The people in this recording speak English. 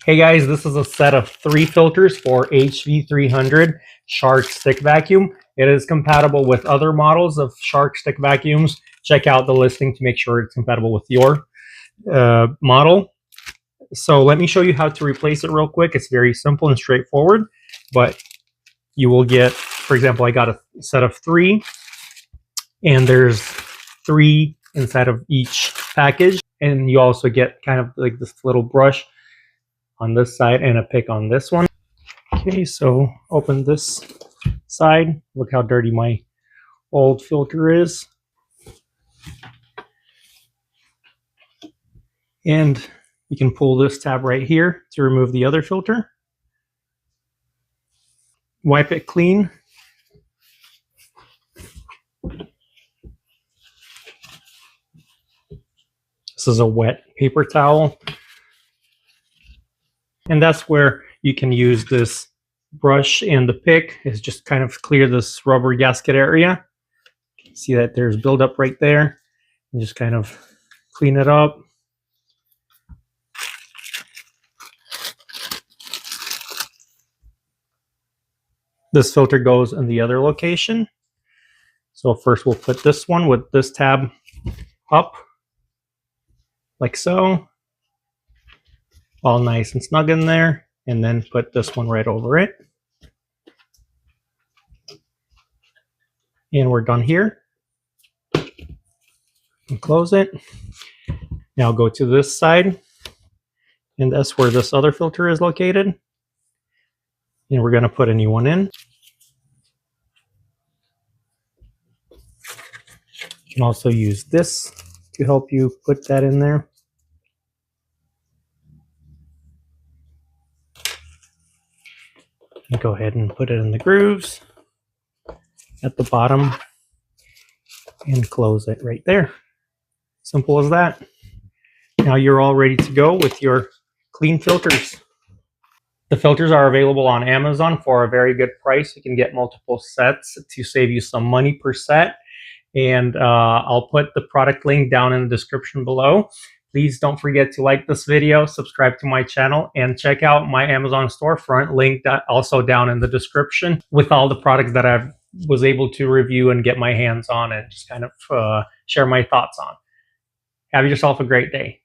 Hey guys, this is a set of 3 filters for HV300 Shark Stick Vacuum. It is compatible with other models of Shark Stick vacuums. Check out the listing to make sure it's compatible with your model. So let me show you how to replace it real quick. It's very simple and straightforward, but you will get, for example, I got a set of 3, and there's 3 inside of each package, and you also get kind of like this little brush on this side and a pick on this one. Okay, so open this side. Look how dirty my old filter is. And you can pull this tab right here to remove the other filter. Wipe it clean. This is a wet paper towel. And that's where you can use this brush and the pick is just kind of clear this rubber gasket area. See that there's buildup right there, and just kind of clean it up. This filter goes in the other location. So first we'll put this one with this tab up, like so. All nice and snug in there, and then put this one right over it. And we're done here. And close it. Now go to this side, and that's where this other filter is located. And we're going to put a new one in. You can also use this to help you put that in there. And go ahead and put it in the grooves at the bottom and close it right there. Simple as that. Now you're all ready to go with your clean filters. The filters are available on Amazon for a very good price. You can get multiple sets to save you some money per set. And I'll put the product link down in the description below. Please don't forget to like this video, subscribe to my channel, and check out my Amazon storefront, linked also down in the description, with all the products that I was able to review and get my hands on and just kind of share my thoughts on. Have yourself a great day.